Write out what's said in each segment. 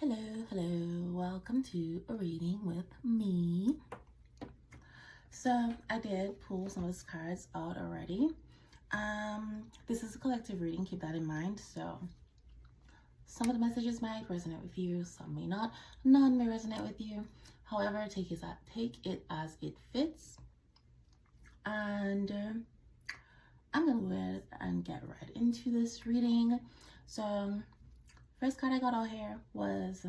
Hello, welcome to a reading with me. So I did pull some of these cards out already. This is a collective reading, keep that in mind. So some of the messages might resonate with you, some may not, none may resonate with you. However, take it as it fits. And I'm gonna go ahead and get right into this reading. So first card I got out here was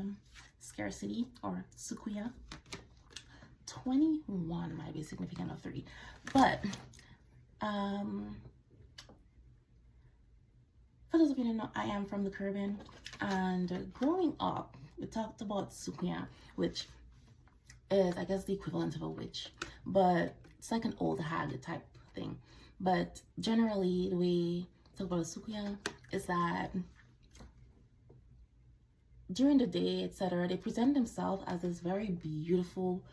Scarcity or Sukuya. 21 might be significant of 3. But for those of you who don't know, I am from the Caribbean. And growing up, we talked about Sukuya, which is, I guess, the equivalent of a witch. But it's like an old hag type thing. But generally, the way we talk about Sukuya is that during the day, etc., they present themselves as this very beautiful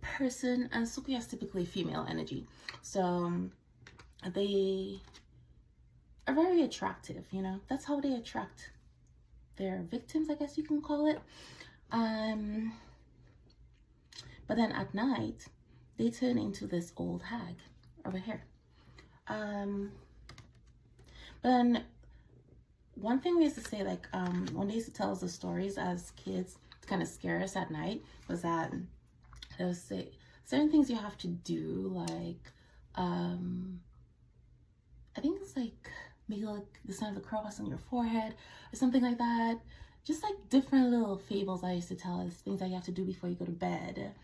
person, and Sukuya is typically female energy, so they are very attractive. That's how they attract their victims, I guess you can call it. But then at night they turn into this old hag over here. But then one thing we used to say, like, when they used to tell us the stories as kids to kind of scare us at night, was that they would say certain things you have to do, like, I think it's like maybe like the sign of the cross on your forehead or something like that. Just like different little fables I used to tell us, things that you have to do before you go to bed,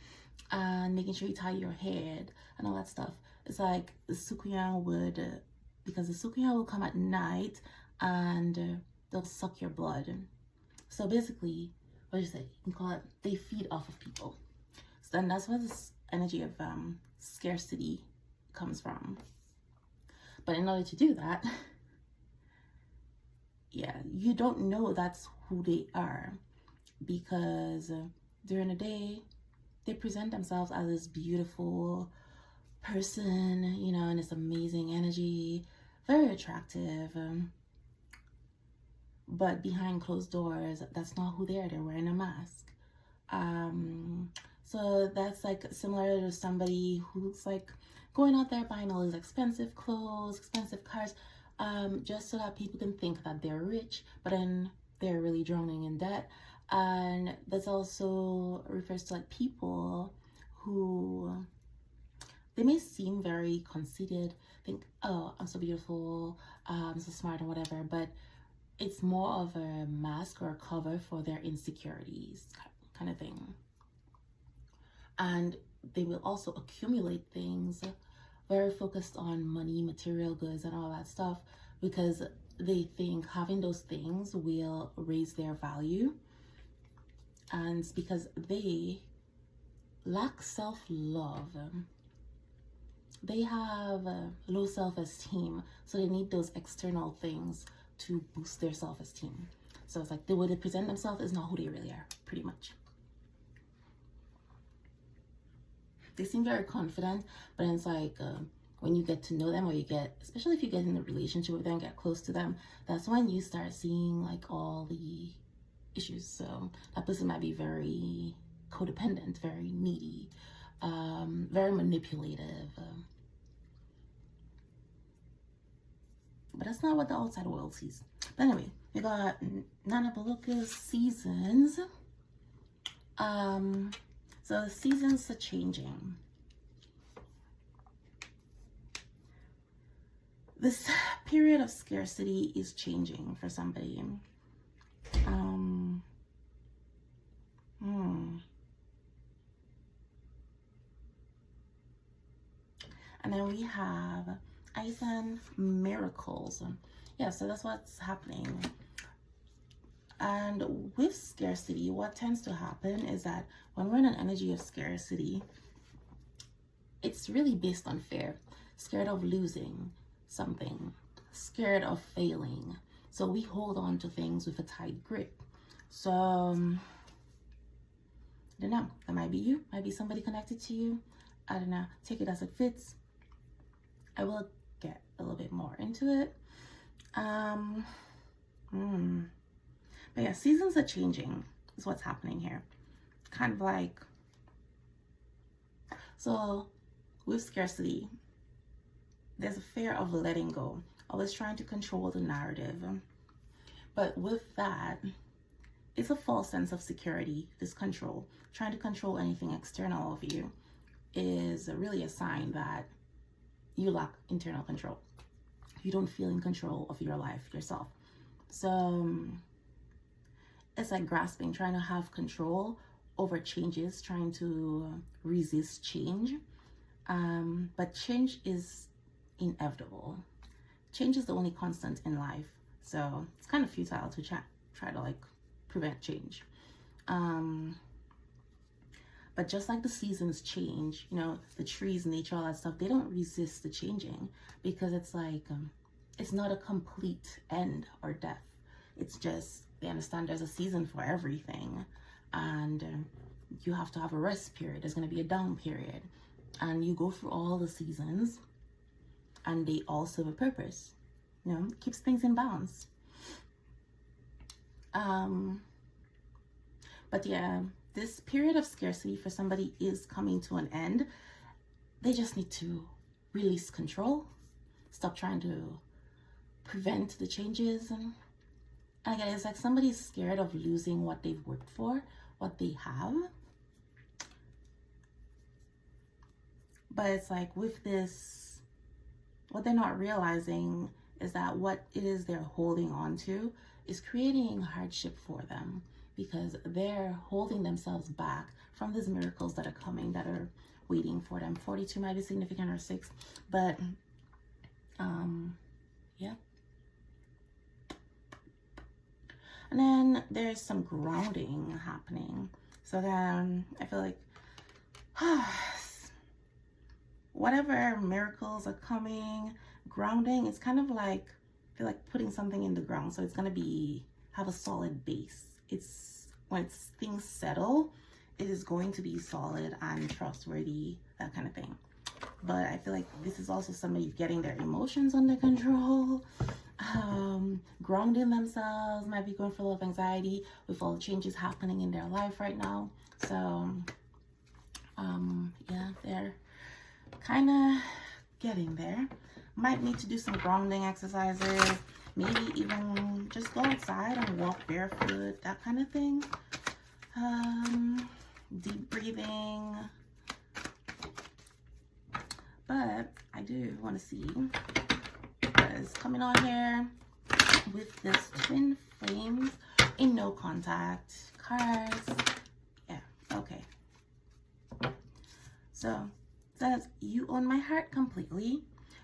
and making sure you tie your head and all that stuff. It's like the Sukuya would, because the Sukuya will come at night and they'll suck your blood. So basically, what do you say? You can call it, they feed off of people. So then that's where this energy of scarcity comes from. But in order to do that, yeah, you don't know that's who they are, because during the day they present themselves as this beautiful person, and this amazing energy, very attractive. But behind closed doors, that's not who they are. They're wearing a mask. So that's like similar to somebody who's like going out there buying all these expensive clothes, expensive cars, just so that people can think that they're rich, but then they're really drowning in debt. And that's also refers to like people who, they may seem very conceited, think, oh, I'm so beautiful, I'm so smart and whatever, but it's more of a mask or a cover for their insecurities kind of thing. And they will also accumulate things, very focused on money, material goods, and all that stuff, because they think having those things will raise their value. And it's because they lack self-love. They have low self-esteem, so they need those external things to boost their self-esteem. So it's like the way they present themselves is not who they really are, pretty much. They seem very confident, but it's like when you get to know them, or you get, especially if you get in a relationship with them, get close to them, that's when you start seeing like all the issues. So that person might be very codependent, very needy, very manipulative. But that's not what the outside world sees. But anyway, we got Nana Baluka's seasons. So the seasons are changing. This period of scarcity is changing for somebody. And then we have Ice and Miracles. Yeah, so that's what's happening. And with scarcity, what tends to happen is that when we're in an energy of scarcity, it's really based on fear. Scared of losing something, scared of failing. So we hold on to things with a tight grip. So, I don't know, that might be you, might be somebody connected to you. I don't know, take it as it fits. I will get a little bit more into it. But yeah, seasons are changing. is what's happening here. Kind of like, so with scarcity, there's a fear of letting go, always trying to control the narrative. But with that, it's a false sense of security, this control. Trying to control anything external of you is really a sign that you lack internal control. You don't feel in control of your life yourself. So it's like grasping, trying to have control over changes, trying to resist change. But change is inevitable. Change is the only constant in life. So it's kind of futile to try to like prevent change. But just like the seasons change, you know, the trees, nature, all that stuff, they don't resist the changing, because it's like, it's not a complete end or death. It's just, they understand there's a season for everything. And you have to have a rest period. There's going to be a down period. And you go through all the seasons, and they all serve a purpose. You know, it keeps things in balance. But yeah, this period of scarcity for somebody is coming to an end. They just need to release control, stop trying to prevent the changes. And again, it's like somebody's scared of losing what they've worked for, what they have. But it's like with this, what they're not realizing is that what it is they're holding on to is creating hardship for them, because they're holding themselves back from these miracles that are coming, that are waiting for them. 42 might be significant, or 6, but yeah. And then there's some grounding happening. So then I feel like whatever miracles are coming, grounding, it's kind of like, I feel like putting something in the ground. So it's going to have a solid base. It's when things settle, it is going to be solid and trustworthy, that kind of thing. But I feel like this is also somebody getting their emotions under control, grounding themselves, might be going through a lot of anxiety with all the changes happening in their life right now. So yeah, they're kind of getting there. Might need to do some grounding exercises, maybe even just go outside and walk barefoot, that kind of thing. Deep breathing. But I do want to see what is coming on here with this twin flames in no contact cards. Yeah, okay. So it says, you own my heart completely.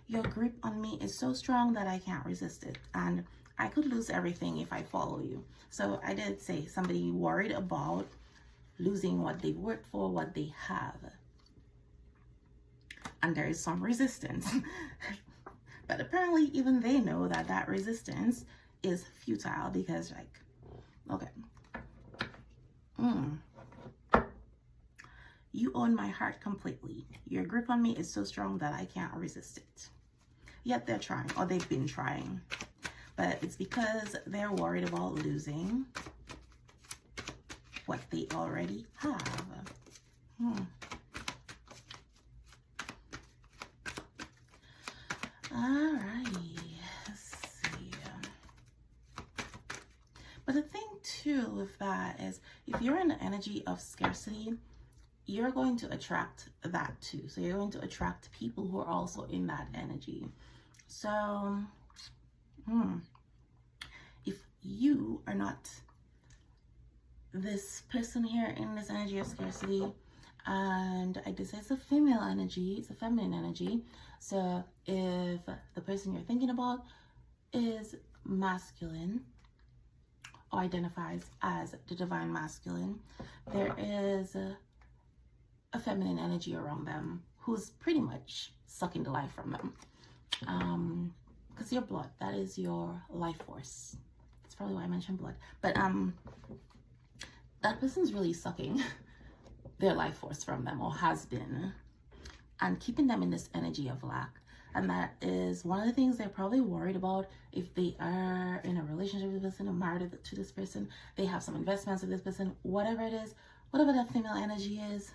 Your grip on me is so strong that I can't resist it. And I could lose everything if I follow you. So I did say somebody worried about losing what they worked for, what they have. And there is some resistance. But apparently even they know that that resistance is futile, because like, okay. You own my heart completely. Your grip on me is so strong that I can't resist it. Yet they're trying, or they've been trying. But it's because they're worried about losing what they already have. Alrighty, let's see. But the thing too with that is, if you're in the energy of scarcity, you're going to attract that too. So you're going to attract people who are also in that energy. So, if you are not this person here in this energy of scarcity, and I did say it's a female energy, it's a feminine energy. So if the person you're thinking about is masculine, or identifies as the divine masculine, there is a feminine energy around them who's pretty much sucking the life from them. Because your blood, that is your life force. That's probably why I mentioned blood. But that person's really sucking their life force from them, or has been, and keeping them in this energy of lack. And that is one of the things they're probably worried about if they are in a relationship with this person or married to this person. They have some investments with this person, whatever it is, whatever that female energy is,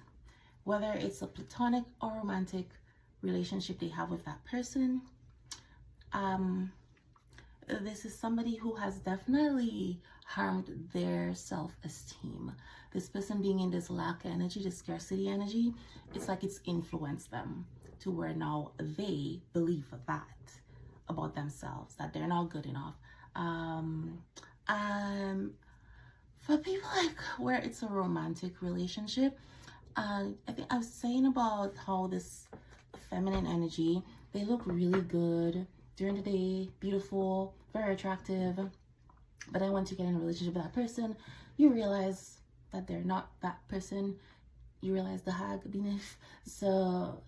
whether it's a platonic or romantic relationship they have with that person. This is somebody who has definitely harmed their self-esteem. This person being in this lack energy, this scarcity energy, it's like it's influenced them to where now they believe that about themselves, that they're not good enough. For people like where it's a romantic relationship, I think I was saying about how this feminine energy, they look really good during the day, beautiful, very attractive. But then once you get in a relationship with that person, you realize that they're not that person. You realize the hag beneath. So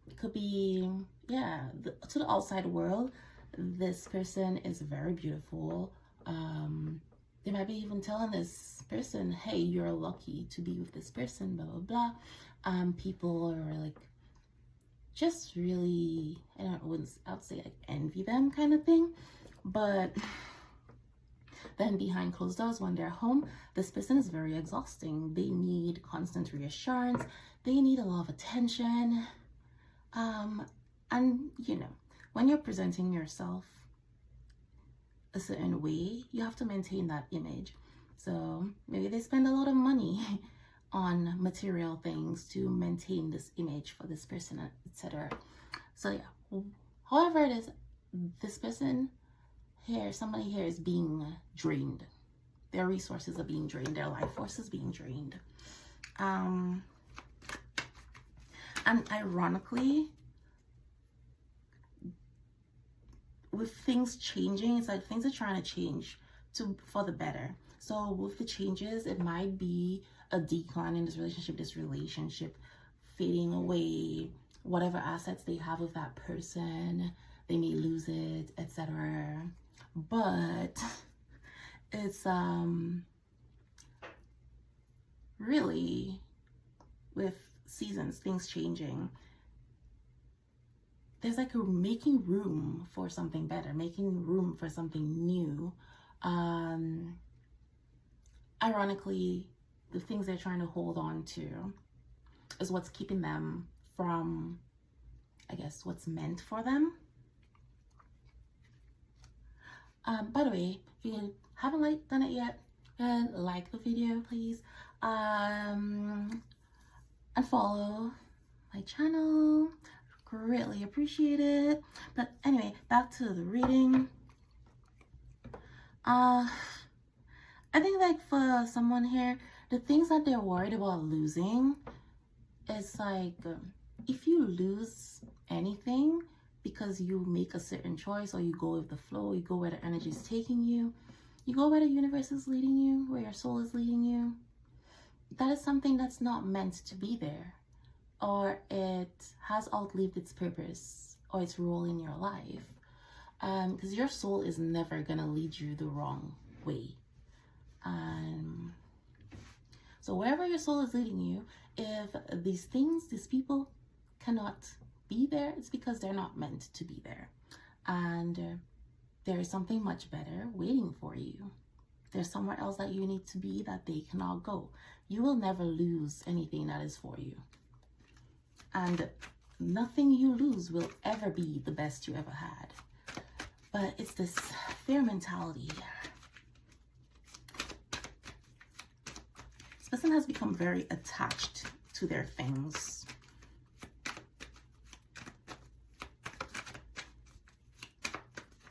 it could be, yeah, to the outside world, this person is very beautiful. They might be even telling this person, hey, you're lucky to be with this person, blah, blah, blah. People are like, just really, I would say like envy them kind of thing. But then behind closed doors, when they're home, this person is very exhausting. They need constant reassurance. They need a lot of attention. And you know, when you're presenting yourself a certain way, you have to maintain that image. So maybe they spend a lot of money on material things to maintain this image for this person, etc. So yeah, however it is, this person here, somebody here is being drained. Their resources are being drained. Their life force is being drained. And ironically, with things changing, it's like things are trying to change for the better. So with the changes, it might be a decline in this relationship fading away, whatever assets they have with that person, they may lose it, etc. But it's really, with seasons, things changing, there's like a making room for something better, making room for something new. Ironically, the things they're trying to hold on to is what's keeping them from, I guess, what's meant for them. By the way, if you haven't done it yet, like the video, please. And follow my channel. Greatly appreciate it. But anyway, back to the reading. I think like for someone here, the things that they're worried about losing is like, if you lose anything because you make a certain choice, or you go with the flow, you go where the energy is taking you, you go where the universe is leading you, where your soul is leading you, that is something that's not meant to be there, or it has outlived its purpose or its role in your life. Because your soul is never gonna lead you the wrong way. So wherever your soul is leading you, if these things, these people cannot be there, it's because they're not meant to be there. And there is something much better waiting for you. There's somewhere else that you need to be that they cannot go. You will never lose anything that is for you. And nothing you lose will ever be the best you ever had. But it's this fear mentality. This person has become very attached to their things.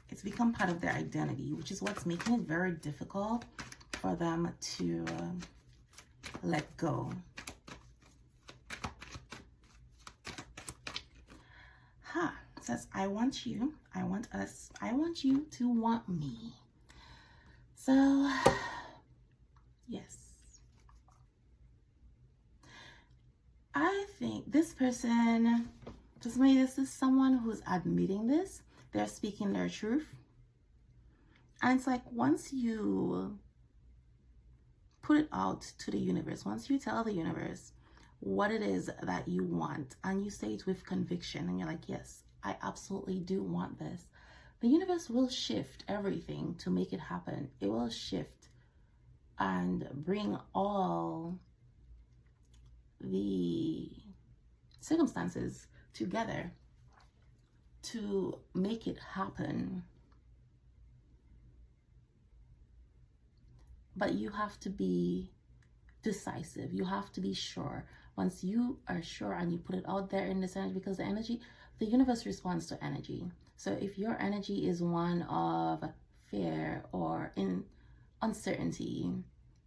It's become part of their identity, which is what's making it very difficult for them to let go. It says, I want you, I want us, I want you to want me. So, yes. I think this person, just maybe this is someone who's admitting this. They're speaking their truth. And it's like, once you put it out to the universe, once you tell the universe what it is that you want, and you say it with conviction, and you're like, yes, I absolutely do want this. The universe will shift everything to make it happen. It will shift and bring all the circumstances together to make it happen. But you have to be decisive. You have to be sure. Once you are sure and you put it out there in this energy, because the energy, the universe responds to energy. So if your energy is one of fear or in uncertainty,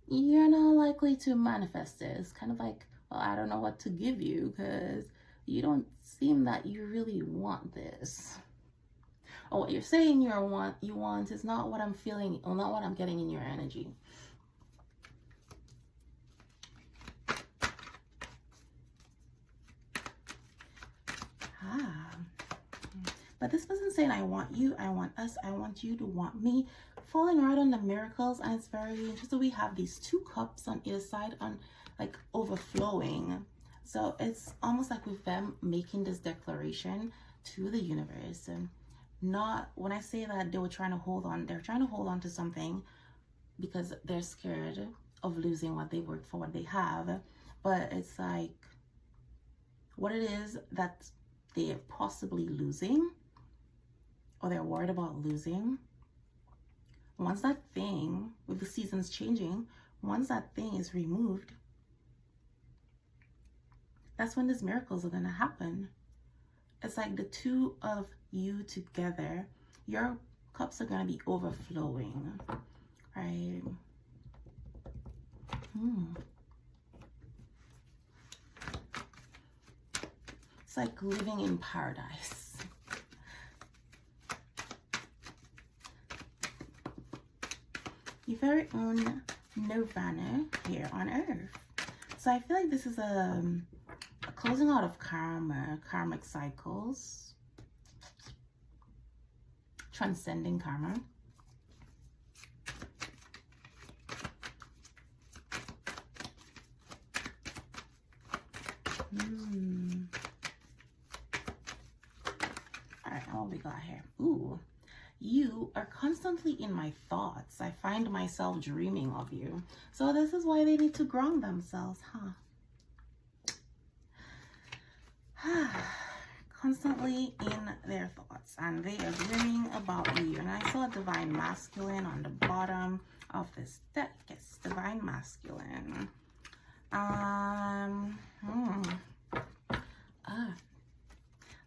you're not likely to manifest it. It's kind of like, well, I don't know what to give you because you don't seem that you really want this. Or what you're saying you want is not what I'm feeling or not what I'm getting in your energy. But this wasn't saying I want you, I want us, I want you to want me. Falling right on the miracles, and it's very interesting. We have these 2 cups on either side, on like overflowing. So it's almost like with them making this declaration to the universe. And not, when I say that they were trying to hold on, they're trying to hold on to something because they're scared of losing what they worked for, what they have. But it's like, what it is that they're possibly losing, or they're worried about losing, once that thing, with the seasons changing, once that thing is removed, that's when these miracles are going to happen. It's like the 2 of you together, your cups are going to be overflowing, right? It's like living in paradise. Your very own nirvana here on earth. So I feel like this is a closing out of karma, karmic cycles, transcending karma. All right, what we got here? Ooh. You are constantly in my thoughts. I find myself dreaming of you. So this is why they need to ground themselves, Constantly in their thoughts, and they are dreaming about you. And I saw divine masculine on the bottom of this deck. Yes, divine masculine.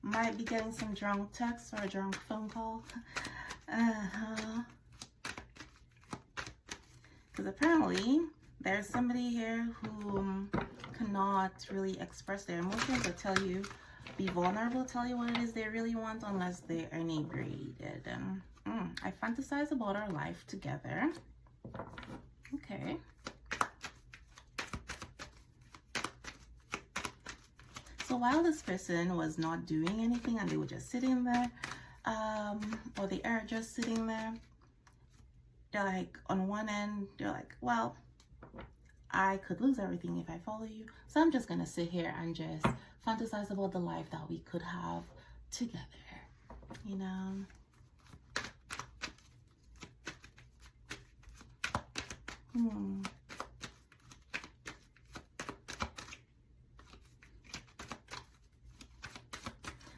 Might be getting some drunk text or a drunk phone call. Because apparently there's somebody here who cannot really express their emotions or tell you, be vulnerable, tell you what it is they really want unless they are inebriated. I fantasize about our life together. Okay. So while this person was not doing anything and they were just sitting there, or they are just sitting there, they're like, on one end, they're like, well, I could lose everything if I follow you. So I'm just going to sit here and just fantasize about the life that we could have together, you know? And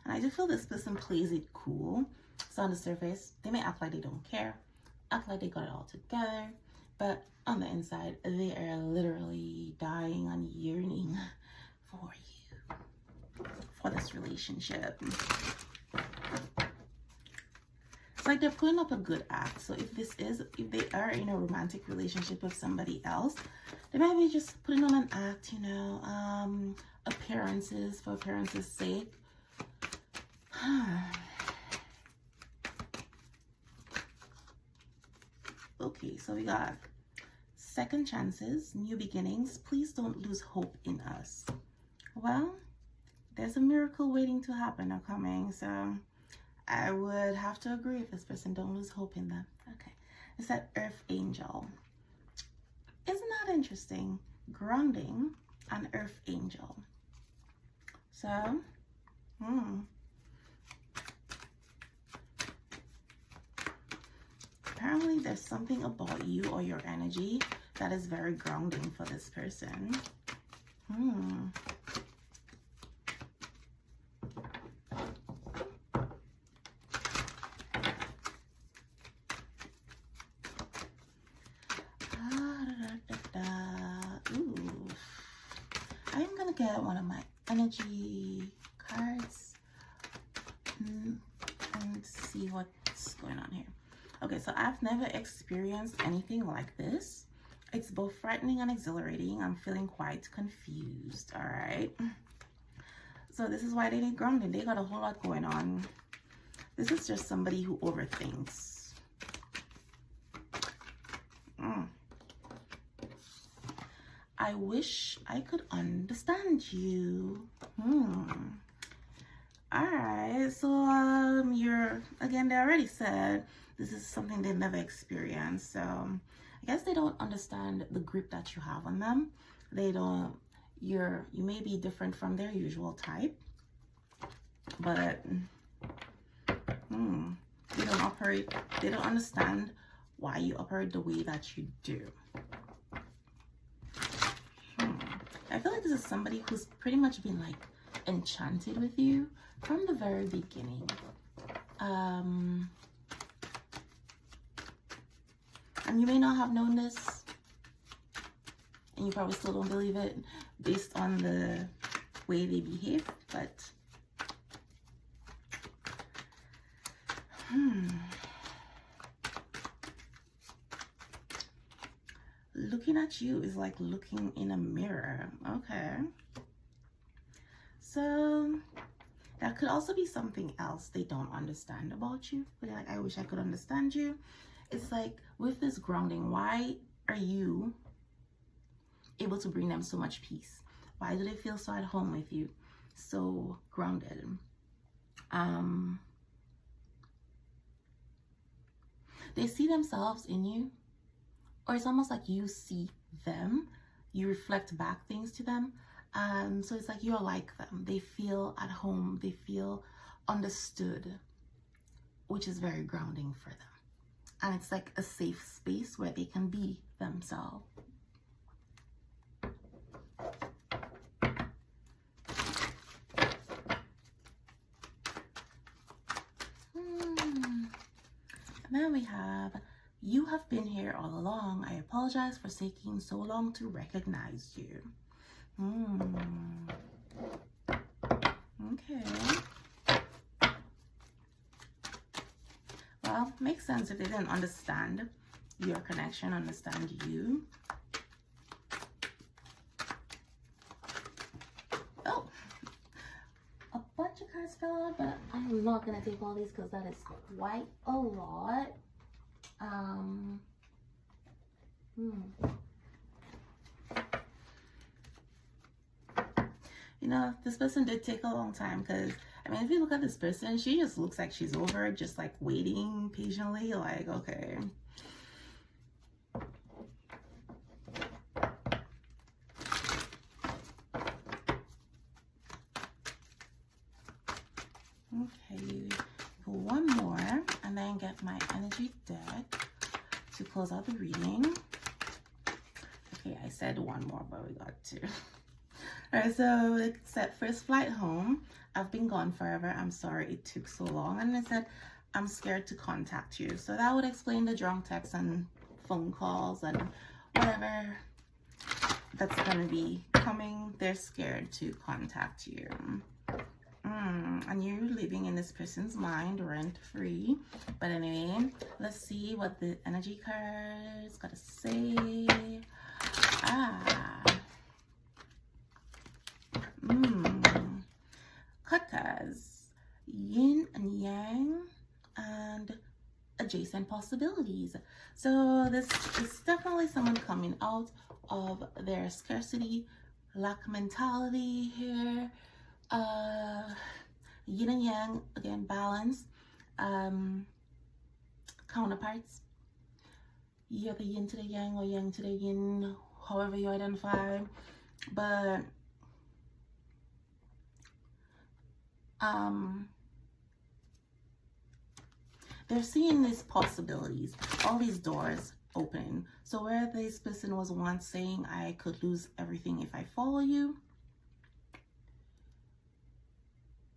I just feel this person plays it cool. So on the surface, they may act like they don't care, act like they got it all together, but on the inside, they are literally dying and yearning for you, for this relationship. It's like they're putting up a good act. So if they are in a romantic relationship with somebody else, they might be just putting on an act, you know, appearances for appearances' sake. Okay, so we got second chances, new beginnings. Please don't lose hope in us. Well, there's a miracle waiting to happen or coming, so I would have to agree with this person. Don't lose hope in them. Okay, it's that Earth Angel. Isn't that interesting? Grounding an Earth Angel. So, apparently there's something about you or your energy that is very grounding for this person. Ooh. I'm gonna get one of my energy cards and see what's going on here. Okay, so I've never experienced anything like this. It's both frightening and exhilarating. I'm feeling quite confused. All right. So this is why they need grounding. They got a whole lot going on. This is just somebody who overthinks. I wish I could understand you. Alright, so you're, again, they already said this is something they never experienced. So I guess they don't understand the grip that you have on them. They don't, you may be different from their usual type, but they don't understand why you operate the way that you do. I feel like this is somebody who's pretty much been like enchanted with you from the very beginning. And you may not have known this, and you probably still don't believe it based on the way they behave, but looking at you is like looking in a mirror. Okay. So that could also be something else they don't understand about you. But like, I wish I could understand you. It's like with this grounding, why are you able to bring them so much peace? Why do they feel so at home with you? So grounded. They see themselves in you, or it's almost like you see them. You reflect back things to them. So it's like you're like them. They feel at home. They feel understood, which is very grounding for them. And it's like a safe space where they can be themselves. And then we have, you have been here all along. I apologize for taking so long to recognize you. Okay. Well, makes sense if they didn't understand your connection, understand you. Oh, a bunch of cards fell out, but I'm not gonna take all these because that is quite a lot. You know, this person did take a long time because, I mean, if you look at this person, she just looks like she's over it, just like waiting patiently, like, okay. Okay, for one more, and then get my energy deck to close out the reading. Okay, I said one more, but we got two. All right, so it said, first flight home. I've been gone forever. I'm sorry it took so long. And it said, I'm scared to contact you. So that would explain the drunk texts and phone calls and whatever that's going to be coming. They're scared to contact you. And you're living in this person's mind rent-free. But anyway, let's see what the energy cards got to say. Katas, yin and yang, and adjacent possibilities. So this is definitely someone coming out of their scarcity, lack mentality here. Yin and yang, again, balance. Counterparts. You're the yin to the yang or yang to the yin, however you identify. But they're seeing these possibilities, all these doors open. So where this person was once saying, I could lose everything if I follow you,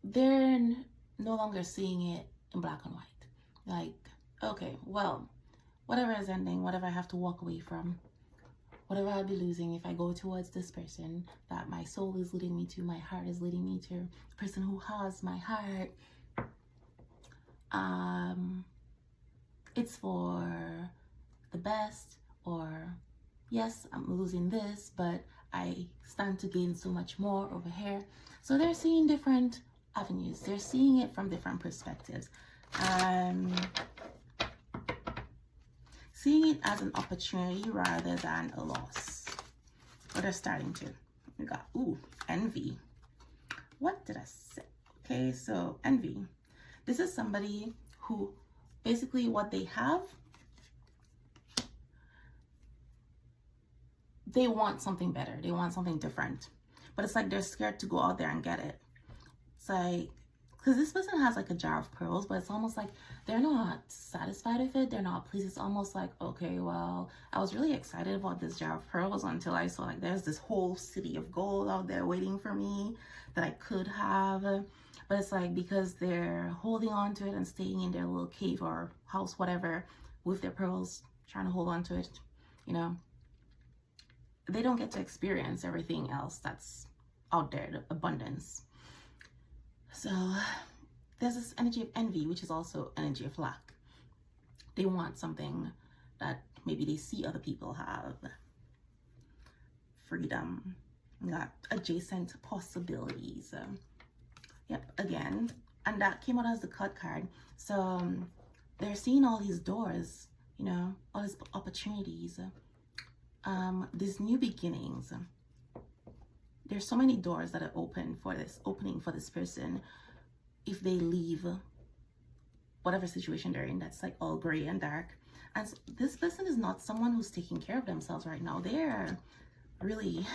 they're no longer seeing it in black and white. Like, okay, well, whatever is ending, whatever I have to walk away from, whatever I'll be losing if I go towards this person that my soul is leading me to, my heart is leading me to, the person who has my heart, it's for the best, or yes, I'm losing this, but I stand to gain so much more over here. So they're seeing different avenues. They're seeing it from different perspectives. Seeing it as an opportunity rather than a loss. But they're starting to. We got, ooh, envy. What did I say? Okay, so envy. This is somebody who basically what they have, they want something better. They want something different. But it's like they're scared to go out there and get it. It's like, because this person has like a jar of pearls, but it's almost like they're not satisfied with it. They're not pleased. It's almost like, okay, well, I was really excited about this jar of pearls until I saw like there's this whole city of gold out there waiting for me that I could have. But it's like because they're holding on to it and staying in their little cave or house, whatever, with their pearls, trying to hold on to it, you know, they don't get to experience everything else that's out there, the abundance. So there's this energy of envy, which is also energy of lack. They want something that maybe they see other people have. Freedom. We got adjacent possibilities. Yep, again. And that came out as the cut card. So they're seeing all these doors, you know, all these opportunities. These new beginnings. There's so many doors that are opening for this person if they leave whatever situation they're in that's like all gray and dark. And so this person is not someone who's taking care of themselves right now. They're really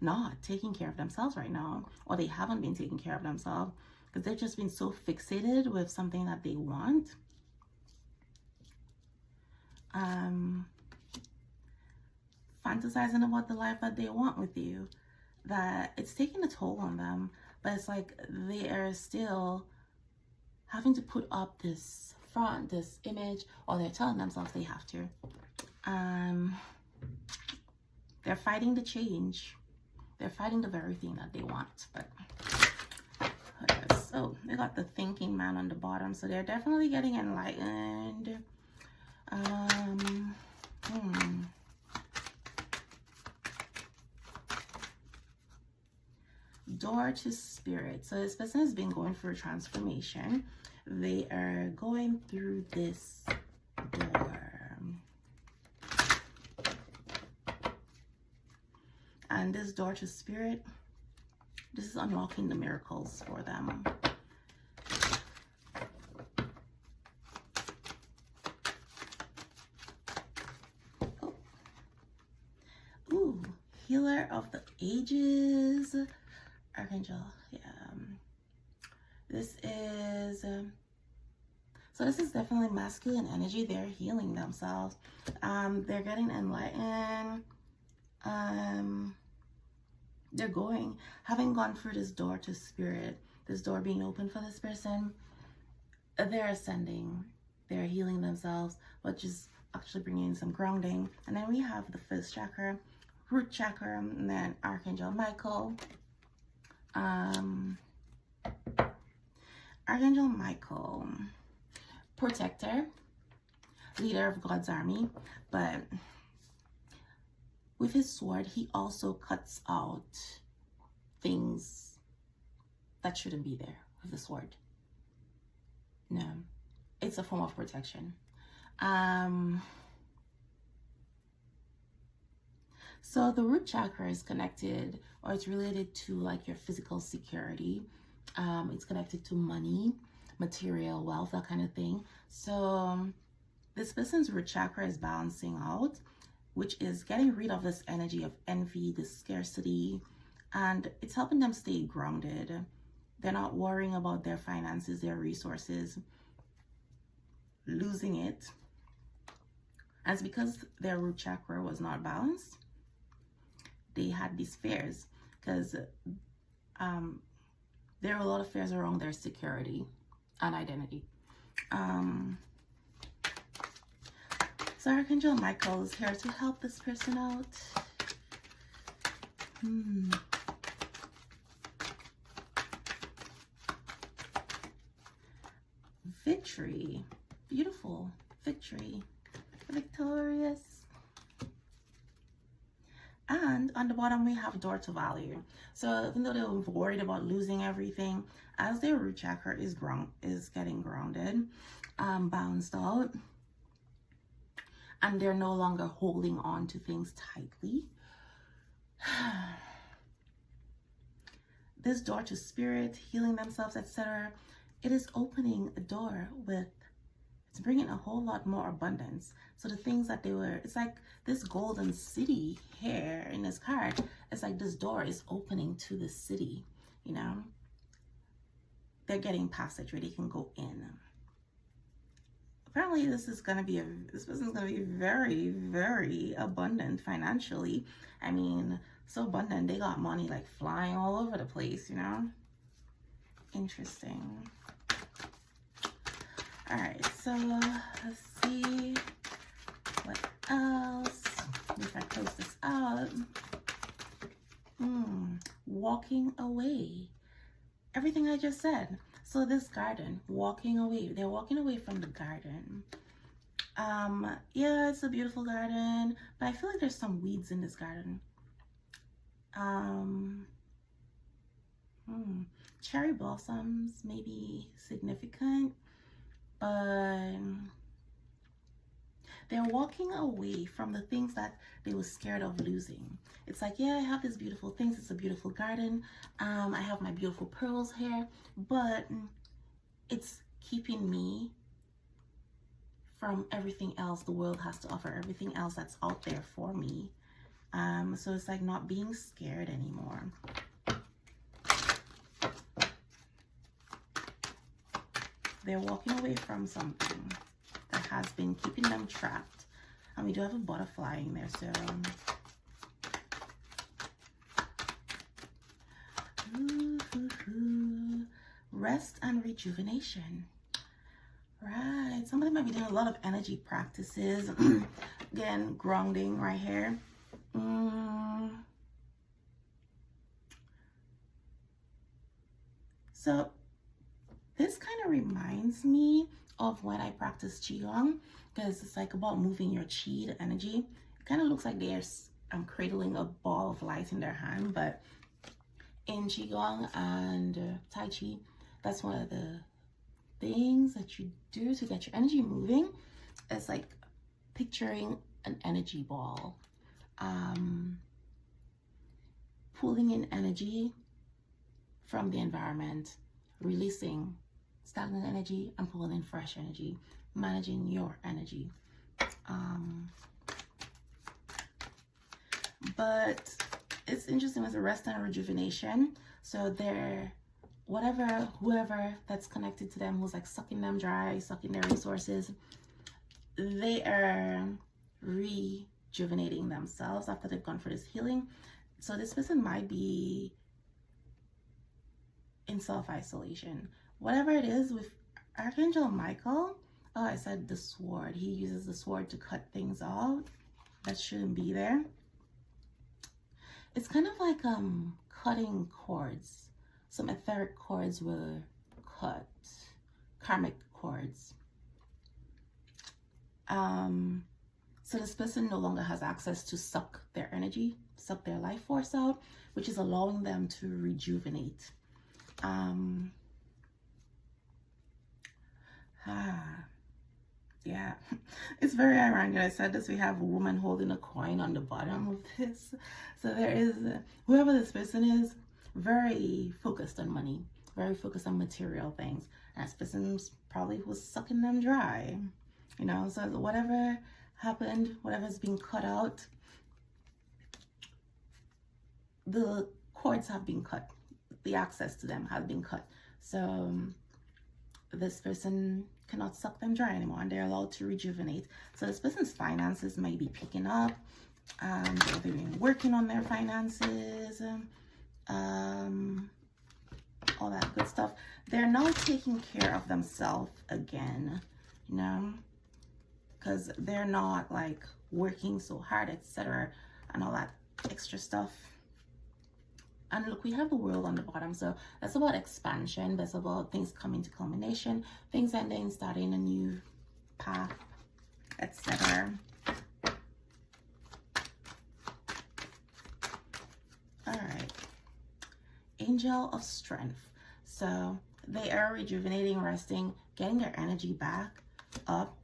not taking care of themselves right now, or they haven't been taking care of themselves because they've just been so fixated with something that they want. Fantasizing about the life that they want with you, that it's taking a toll on them, but it's like they are still having to put up this front, this image, or they're telling themselves they have to. They're fighting the change. They're fighting the very thing that they want. But so they got the thinking man on the bottom, so they're definitely getting enlightened. Door to spirit. So this person has been going through a transformation. They are going through this door. And this door to spirit, this is unlocking the miracles for them. Oh. Ooh, healer of the ages. Archangel, yeah. This is so this is definitely masculine energy. They're healing themselves. They're getting enlightened. They're having gone through this door to spirit, this door being open for this person. They're ascending. They're healing themselves, which is actually bringing some grounding. And then we have the first chakra, root chakra, and then Archangel Michael. Archangel Michael, protector, leader of God's army, but with his sword, he also cuts out things that shouldn't be there with the sword. No, it's a form of protection. So the root chakra is connected, or it's related to like your physical security. It's connected to money, material wealth, that kind of thing. So this person's root chakra is balancing out, which is getting rid of this energy of envy, this scarcity, and it's helping them stay grounded. They're not worrying about their finances, their resources. losing it. And it's because their root chakra was not balanced. They had these fears because there are a lot of fears around their security and identity. So Archangel Michael is here to help this person out. Victory. Beautiful. Victory. Victorious. And on the bottom we have door to value. So even though they were worried about losing everything, as their root chakra is getting grounded, balanced out, and they're no longer holding on to things tightly, this door to spirit, healing themselves, etc., it is opening a door with, it's bringing a whole lot more abundance. So the things that they were, it's like this golden city here in this card, it's like this door is opening to the city, you know. They're getting passage where they can go in. Apparently this person's gonna be very, very abundant financially. I mean, so abundant, they got money like flying all over the place, you know. Interesting. All right, so let's see what else. If I close this out. Walking away. Everything I just said. So this garden, walking away. They're walking away from the garden. Yeah, it's a beautiful garden, but I feel like there's some weeds in this garden. Cherry blossoms may be significant, but they're walking away from the things that they were scared of losing. It's like, yeah, I have these beautiful things. It's a beautiful garden. I have my beautiful pearls here, but it's keeping me from everything else the world has to offer, everything else that's out there for me. So it's like not being scared anymore. They're walking away from something that has been keeping them trapped. And we do have a butterfly in there, so rest and rejuvenation. Right, somebody might be doing a lot of energy practices. Again, grounding right here. So this kind of reminds me of when I practice Qigong, because it's like about moving your Qi, the energy. It kind of looks like they're cradling a ball of light in their hand, but in Qigong and Tai Chi, that's one of the things that you do to get your energy moving. It's like picturing an energy ball, pulling in energy from the environment, releasing stagnant energy and pulling in fresh energy, managing your energy. But it's interesting with the rest and rejuvenation. So they're whoever that's connected to them, who's like sucking them dry, sucking their resources, they are rejuvenating themselves after they've gone for this healing. So this person might be in self-isolation. Whatever it is with Archangel Michael, oh, I said the sword. He uses the sword to cut things out that shouldn't be there. It's kind of like cutting cords. Some etheric cords were cut, karmic cords. So this person no longer has access to suck their energy, suck their life force out, which is allowing them to rejuvenate. Yeah, it's very ironic that I said this. We have a woman holding a coin on the bottom of this. So there is, whoever this person is, very focused on money, very focused on material things. And this person's probably was sucking them dry, you know. So whatever happened, whatever's being cut out, the cords have been cut, the access to them has been cut. So this person cannot suck them dry anymore and they're allowed to rejuvenate. So this person's finances might be picking up. They've been working on their finances, all that good stuff. They're now taking care of themselves again, you know, because they're not like working so hard, etc., and all that extra stuff. And look, we have the world on the bottom, so that's about expansion. That's about things coming to culmination, things ending, starting a new path, etc. All right, Angel of Strength. So they are rejuvenating, resting, getting their energy back up.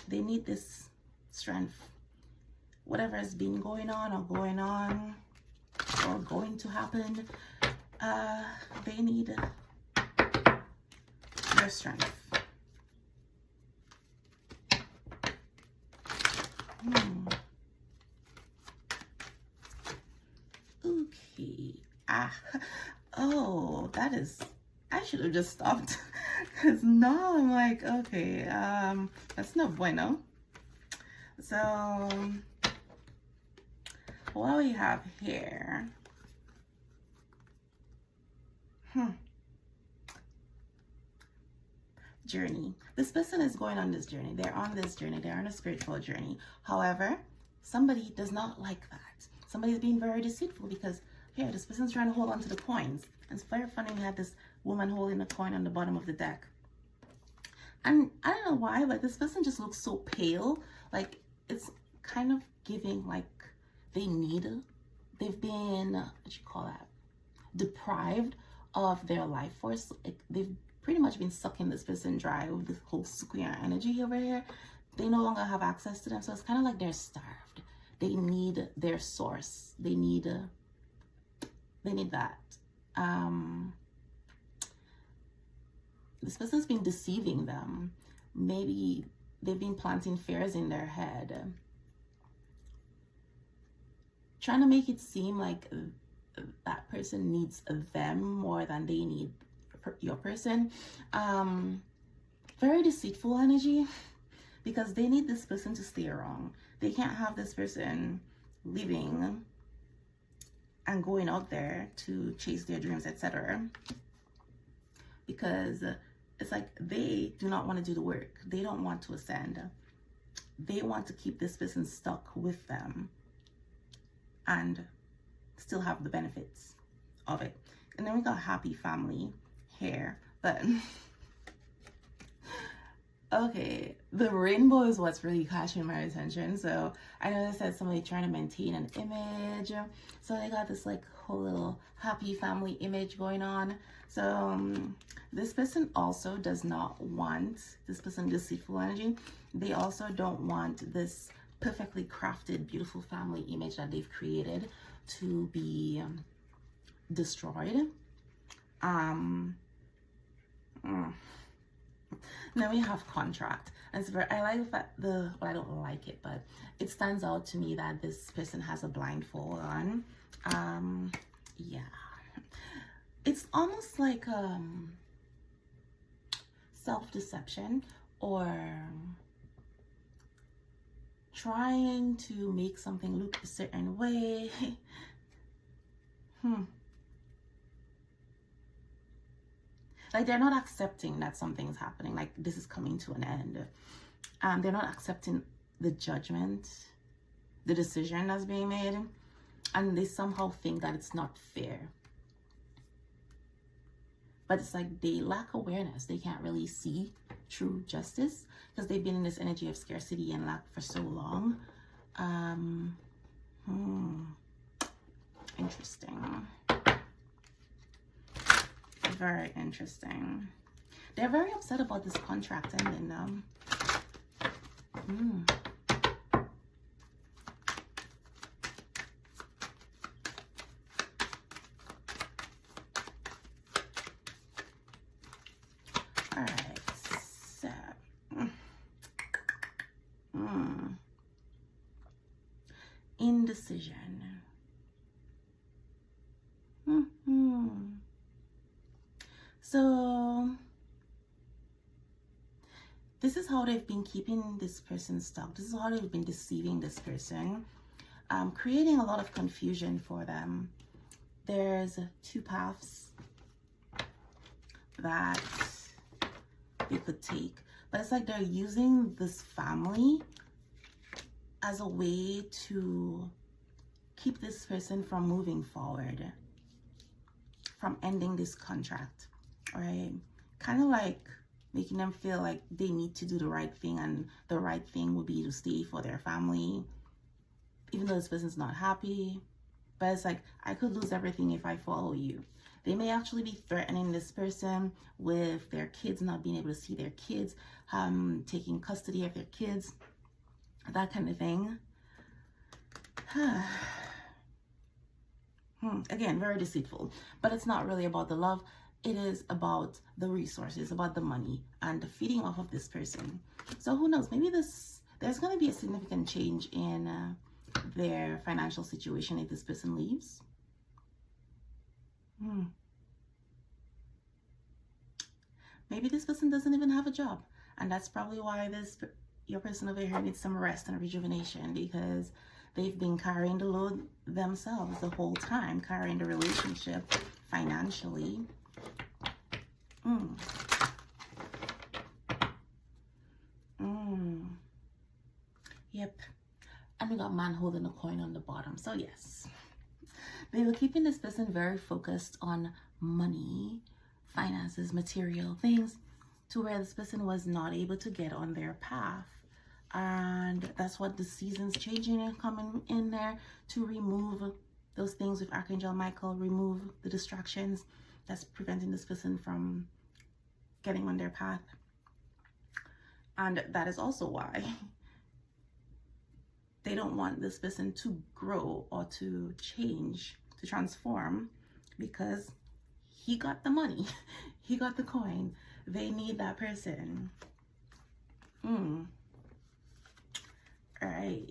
They need this strength. Whatever has been going on or going to happen, they need their strength. Okay. Oh, that is, I should have just stopped, because now I'm like, okay, that's no bueno. So what we have here, journey. This person is going on this journey. They're on this journey. They're on a spiritual journey. However, somebody does not like that. Somebody's being very deceitful, because here, this person's trying to hold on to the coins. And it's very funny, we had this woman holding a coin on the bottom of the deck. And I don't know why, but this person just looks so pale. Like, it's kind of giving like they've been, what you call that, deprived of their life force. Like, they've pretty much been sucking this person dry with this whole square energy over here. They no longer have access to them. So it's kind of like they're starved. They need their source. They need that. This person's been deceiving them. Maybe they've been planting fears in their head, trying to make it seem like that person needs them more than they need your person. Very deceitful energy, because they need this person to stay around. They can't have this person leaving and going out there to chase their dreams, etc., because it's like they do not want to do the work. They don't want to ascend. They want to keep this person stuck with them and still have the benefits of it. And then we got happy family here, but okay, the rainbow is what's really catching my attention. So I noticed that somebody trying to maintain an image, so they got this like whole little happy family image going on. So this person also does not want, this person deceitful energy, they also don't want this perfectly crafted beautiful family image that they've created to be destroyed. Then we have contract. And it's very, I like that well, I don't like it, but it stands out to me that this person has a blindfold on. Yeah, it's almost like self-deception, or trying to make something look a certain way. Like, they're not accepting that something's happening, like this is coming to an end. They're not accepting the judgment, the decision that's being made, and they somehow think that it's not fair. But it's like they lack awareness. They can't really see true justice because they've been in this energy of scarcity and lack for so long. Interesting. Very interesting. They're very upset about this contract ending now. All right, so indecision. So this is how they've been keeping this person stuck. This is how they've been deceiving this person, creating a lot of confusion for them. There's two paths that they could take, but it's like they're using this family as a way to keep this person from moving forward, from ending this contract, right? Kind of like making them feel like they need to do the right thing, and the right thing would be to stay for their family, even though this person's not happy. But it's like, I could lose everything if I follow you. They may actually be threatening this person with their kids, not being able to see their kids, taking custody of their kids, that kind of thing. Again, very deceitful. But it's not really about the love. It is about the resources, about the money, and the feeding off of this person. So who knows? Maybe there's going to be a significant change in their financial situation if this person leaves. Maybe this person doesn't even have a job, and that's probably why your person over here needs some rest and rejuvenation, because they've been carrying the load themselves the whole time, carrying the relationship financially. Yep. And we got man holding a coin on the bottom. So yes, they were keeping this person very focused on money, finances, material things, to where this person was not able to get on their path. And that's what the season's changing and coming in there to remove those things with Archangel Michael, remove the distractions that's preventing this person from getting on their path. And that is also why they don't want this person to grow or to change, to transform, because he got the money, he got the coin. They need that person. All right.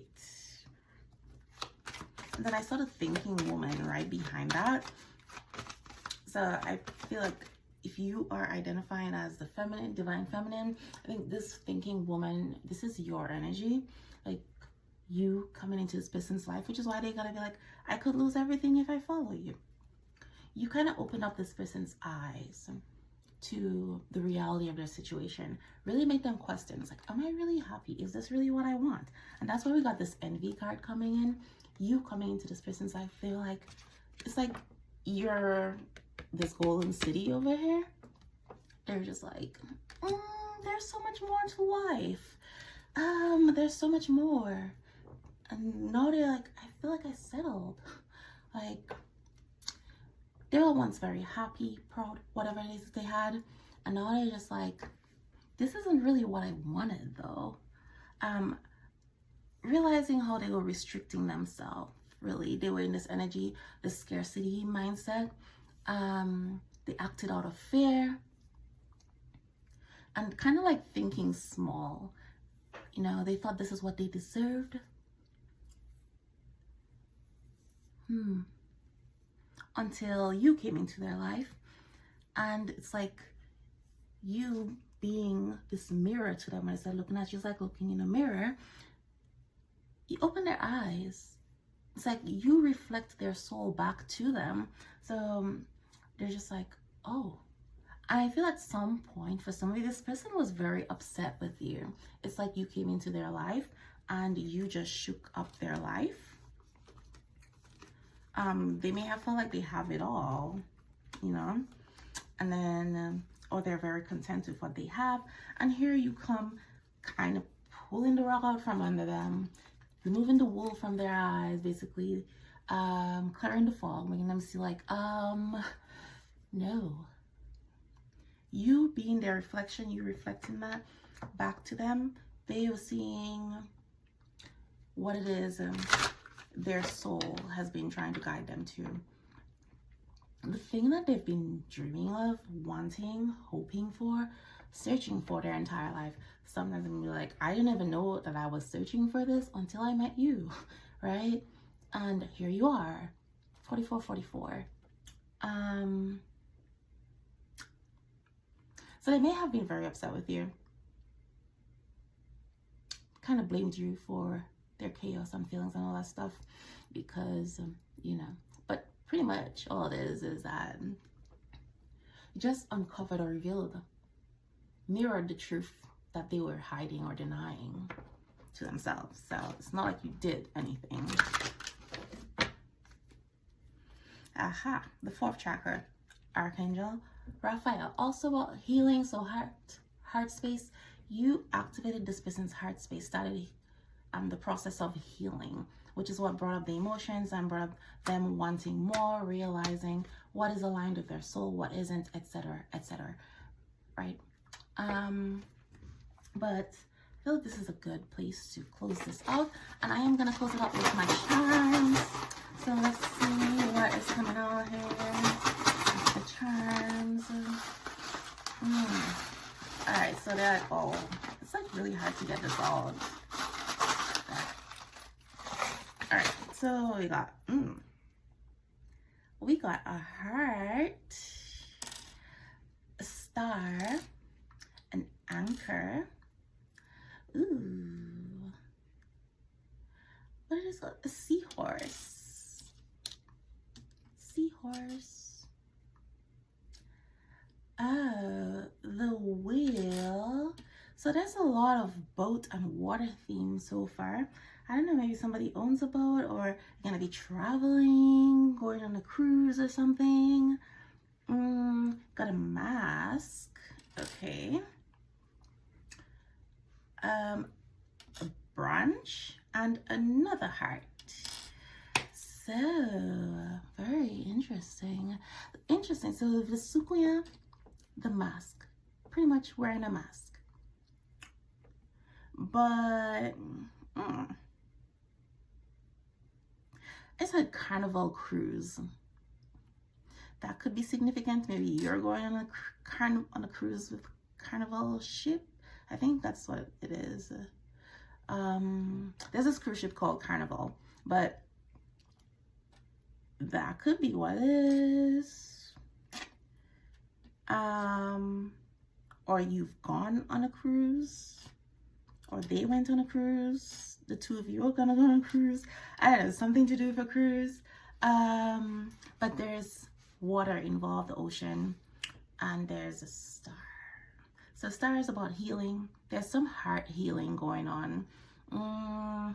And then I saw the thinking woman right behind that. So I feel like if you are identifying as the feminine, divine feminine, I think this thinking woman, this is your energy. Like, you coming into this person's life, which is why they gotta be like, I could lose everything if I follow you. You kind of open up this person's eyes to the reality of their situation, really make them question. It's like, am I really happy? Is this really what I want? And that's why we got this envy card coming in. You coming into this person's life, they're like, it's like you're this golden city over here. They're just like, there's so much more to life. There's so much more. And now they're like, I feel like I settled. Like, they were once very happy, proud, whatever it is that they had. And now they're just like, this isn't really what I wanted though. Realizing how they were restricting themselves, really. They were in this energy, this scarcity mindset. They acted out of fear. And kind of like thinking small. You know, they thought this is what they deserved. Until you came into their life, and it's like you being this mirror to them. When I said looking at you, it's like looking in a mirror. You open their eyes. It's like you reflect their soul back to them. So they're just like, oh. And I feel at some point, for somebody, this person was very upset with you. It's like you came into their life and you just shook up their life. They may have felt like they have it all, you know, and then, or they're very content with what they have. And here you come, kind of pulling the rug out from under them, removing the wool from their eyes, basically, clearing the fog, making them see like, no. You being their reflection, you reflecting that back to them, they were seeing what it is their soul has been trying to guide them to. The thing that they've been dreaming of, wanting, hoping for, searching for their entire life. Sometimes I'm like, I didn't even know that I was searching for this until I met you, right? And here you are, 4444. So they may have been very upset with you. kind of blamed you for their chaos and feelings and all that stuff because, you know, but pretty much all it is that just uncovered or revealed, mirrored the truth that they were hiding or denying to themselves. So it's not like you did anything. Aha, the fourth chakra, Archangel Raphael, also about healing. So heart space, you activated this person's heart space, started the process of healing, which is what brought up the emotions and brought up them wanting more, realizing what is aligned with their soul, what isn't, etc., etc. Right? But I feel like this is a good place to close this out, and I am gonna close it out with my charms. So let's see what is coming out here. The charms. All right, so that it's like really hard to get this all. All right, so we got a heart, a star, an anchor. Ooh, what is it? A seahorse. Seahorse. Oh, the wheel. So there's a lot of boat and water themes so far. I don't know, maybe somebody owns a boat or you're gonna be traveling, going on a cruise or something. Got a mask. Okay. A branch and another heart. So very interesting. So the Sukuya, the mask, pretty much wearing a mask, but it's a carnival cruise. That could be significant. Maybe you're going on a cruise with carnival ship. I think that's what it is. There's this cruise ship called Carnival, but that could be what it is. Or you've gone on a cruise, or they went on a cruise. The two of you are gonna go on a cruise. I don't know, something to do with a cruise. But there's water involved, the ocean, and there's a star. So star is about healing. There's some heart healing going on. I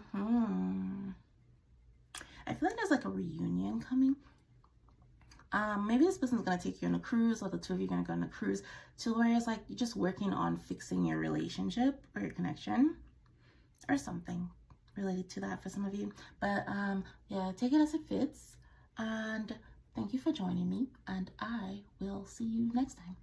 feel like there's like a reunion coming. Maybe this person's gonna take you on a cruise, or the two of you are gonna go on a cruise to where it's like you're just working on fixing your relationship or your connection or something related to that for some of you. But yeah, take it as it fits, and thank you for joining me, and I will see you next time.